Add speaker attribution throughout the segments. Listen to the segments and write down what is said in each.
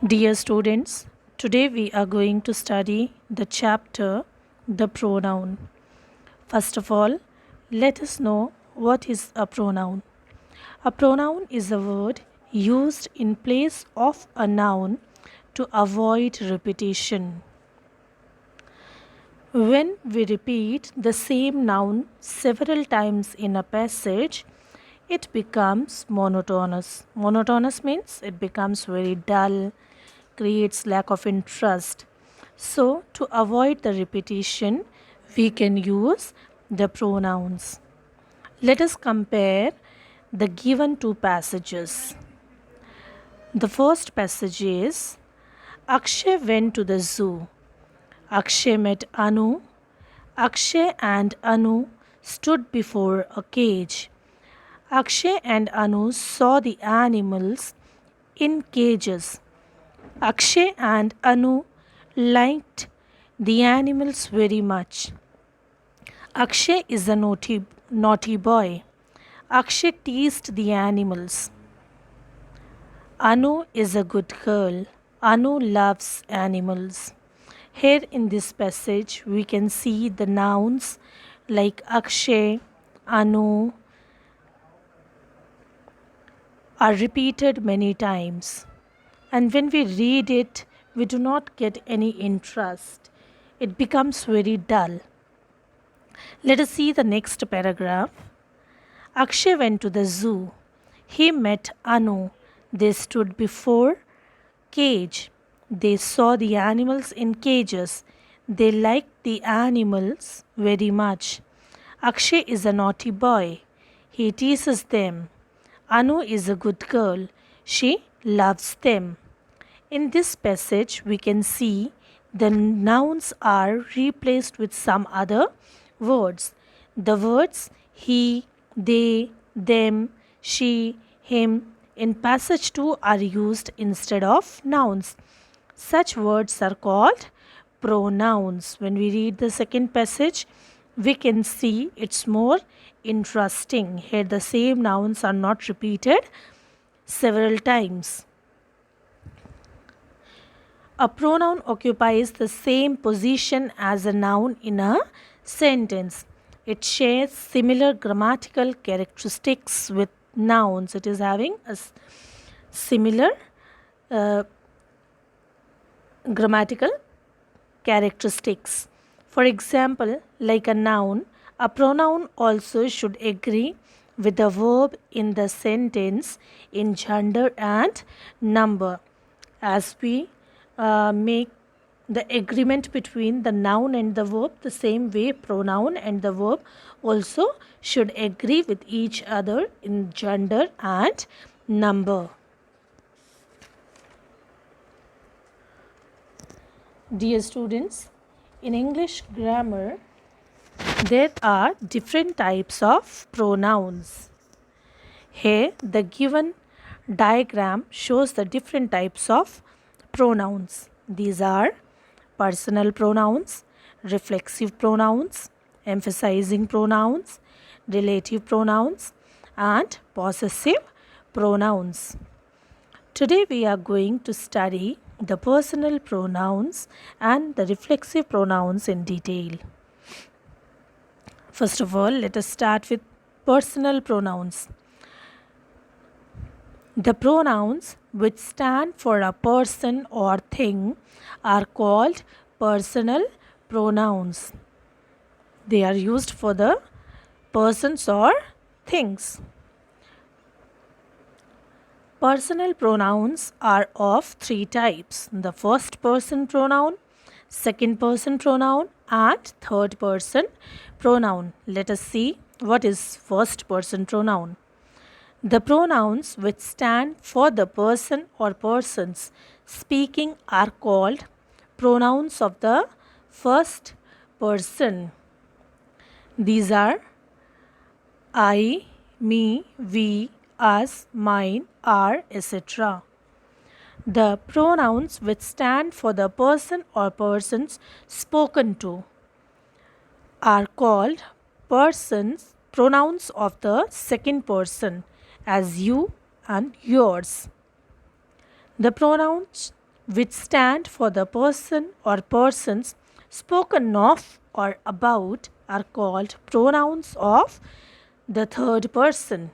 Speaker 1: Dear students, today we are going to study the chapter The Pronoun. First of all, let us know what is a pronoun. A pronoun is a word used in place of a noun to avoid repetition. When we repeat the same noun several times in a passage, it becomes monotonous. Monotonous means it becomes very dull, creates lack of interest. So, to avoid the repetition, we can use the pronouns. Let us compare the given two passages. The first passage is Akshay went to the zoo. Akshay met Anu. Akshay and Anu stood before a cage. Akshay and Anu saw the animals in cages. Akshay and Anu liked the animals very much. Akshay is a naughty boy. Akshay teased the animals. Anu is a good girl. Anu loves animals. Here in this passage, we can see the nouns like Akshay, Anu are repeated many times. And when we read it, we do not get any interest. It becomes very dull. Let us see the next paragraph. Akshay went to the zoo. He met Anu. They stood before cage. They saw the animals in cages. They liked the animals very much. Akshay is a naughty boy. He teases them. Anu is a good girl. She loves them. In this passage, we can see the nouns are replaced with some other words. The words he, they, them, she, him in passage 2 are used instead of nouns. Such words are called pronouns. When we read the second passage, we can see it's more interesting. Here the same nouns are not repeated several times. A pronoun occupies the same position as a noun in a sentence. It shares similar grammatical characteristics with nouns. It is having a similar grammatical characteristics. For example, like a noun, a pronoun also should agree with the verb in the sentence in gender and number. As we make the agreement between the noun and the verb, the same way pronoun and the verb also should agree with each other in gender and number. Dear students, in English grammar, there are different types of pronouns. Here, the given diagram shows the different types of pronouns. These are personal pronouns, reflexive pronouns, emphasizing pronouns, relative pronouns, and possessive pronouns. Today we are going to study the personal pronouns and the reflexive pronouns in detail. First of all, let us start with personal pronouns. The pronouns which stand for a person or thing are called personal pronouns. They are used for the persons or things. Personal pronouns are of three types: the first person pronoun, second person pronoun, and third person pronoun. Let us see what is first person pronoun. The pronouns which stand for the person or persons speaking are called pronouns of the first person. These are I, me, we, us, mine, our, etc. The pronouns which stand for the person or persons spoken to are called pronouns of the second person, as you and yours. The pronouns which stand for the person or persons spoken of or about, are called pronouns of the third person.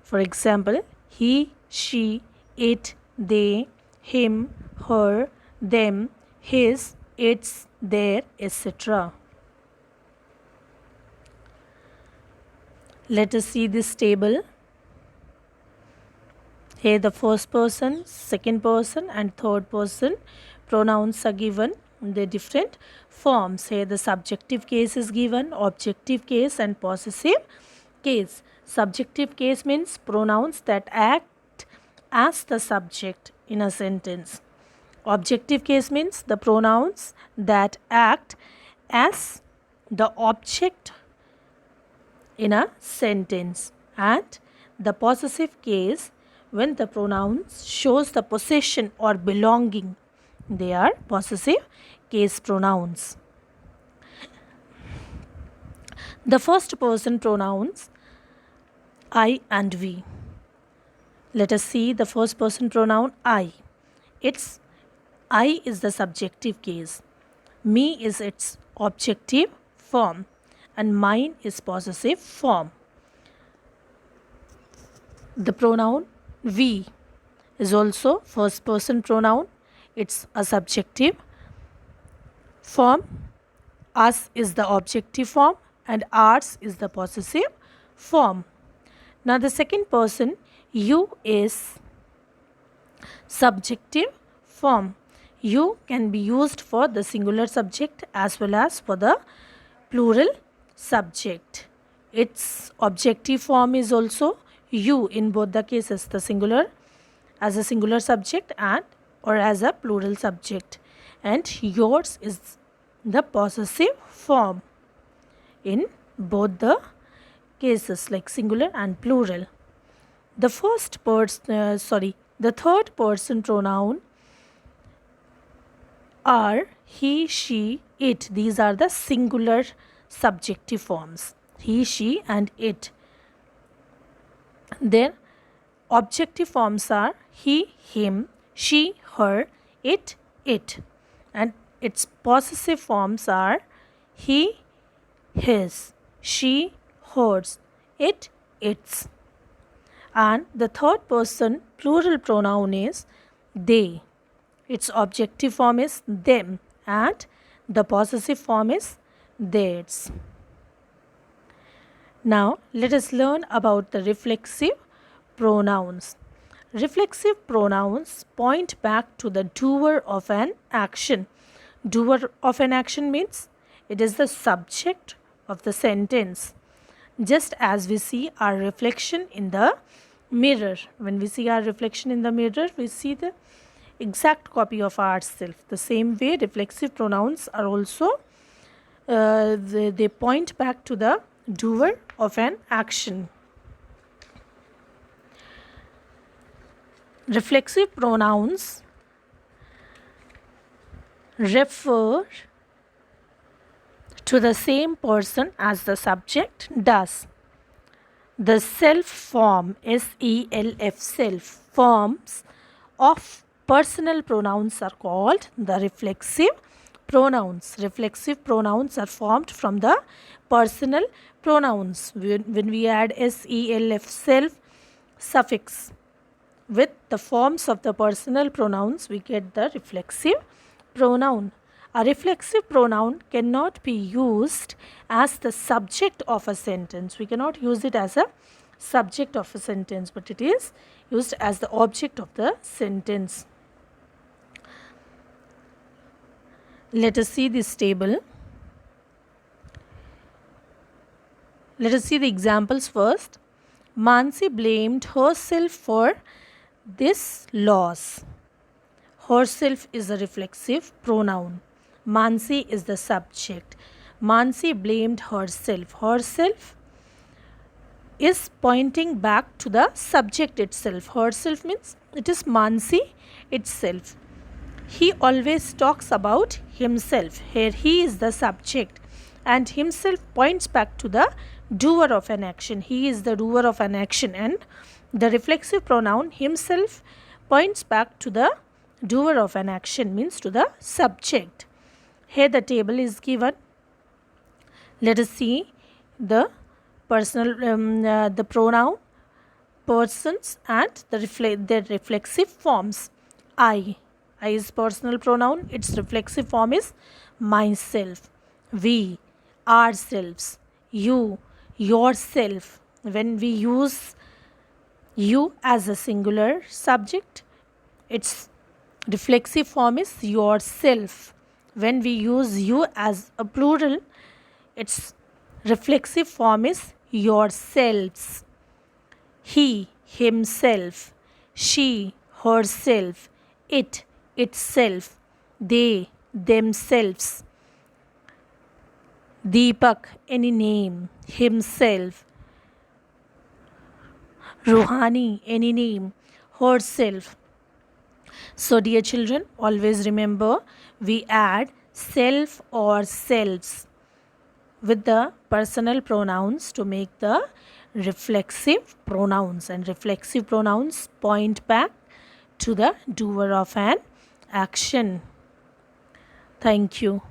Speaker 1: For example, he, she, it, they, him, her, them, his, its, their, etc. Let us see this table. Here the first person, second person and third person pronouns are given in the different forms. Here the subjective case is given, objective case and possessive case. Subjective case means pronouns that act as the subject in a sentence. Objective case means the pronouns that act as the object in a sentence. And the possessive case, when the pronouns shows the possession or belonging, they are possessive case pronouns. The first person pronouns I and we. Let us see the first person pronoun I. Its I is the subjective case. Me is its objective form and mine is possessive form. The pronoun we is also first person pronoun. It's a subjective form. Us is the objective form and ours is the possessive form. Now the second person you is subjective form. You can be used for the singular subject as well as for the plural subject. Its objective form is also you in both the cases, the singular as a singular subject and or as a plural subject, and yours is the possessive form in both the cases, like singular and plural. The third person pronoun are he, she, it. These are the singular subjective forms, he, she and it. Their objective forms are he, him, she, her, it, and its possessive forms are he, his, she, hers, it, its. And the third person plural pronoun is they. Its objective form is them and the possessive form is theirs. Now let us learn about the reflexive pronouns. Reflexive pronouns point back to the doer of an action. Doer of an action means it is the subject of the sentence. Just as we see our reflection in the mirror. When we see our reflection in the mirror, we see the exact copy of ourselves. The same way reflexive pronouns are also, they point back to the doer of an action. Reflexive pronouns refer to the same person as the subject does. The self form, S-E-L-F, self forms of personal pronouns are called the reflexive pronouns. Reflexive pronouns are formed from the personal pronouns. When we add S-E-L-F, self suffix with the forms of the personal pronouns, we get the reflexive pronoun. A reflexive pronoun cannot be used as the subject of a sentence. We cannot use it as a subject of a sentence, but it is used as the object of the sentence. Let us see this table. Let us see the examples first. Mansi blamed herself for this loss. Herself is a reflexive pronoun. Mansi is the subject. Mansi blamed herself. Herself is pointing back to the subject itself. Herself means it is Mansi itself. He always talks about himself. Here he is the subject and himself points back to the doer of an action. He is the doer of an action, and the reflexive pronoun himself points back to the doer of an action means to the subject. Here the table is given. Let us see the the pronoun, persons, and their reflexive forms. I is personal pronoun. Its reflexive form is myself. We, ourselves. You, yourself. When we use you as a singular subject, its reflexive form is yourself. When we use you as a plural, its reflexive form is yourselves. He, himself. She, herself. It, itself. They, themselves. Deepak, any name. Himself. Ruhani, any name. Herself. So, dear children, always remember we add self or selves with the personal pronouns to make the reflexive pronouns, and reflexive pronouns point back to the doer of an action. Thank you.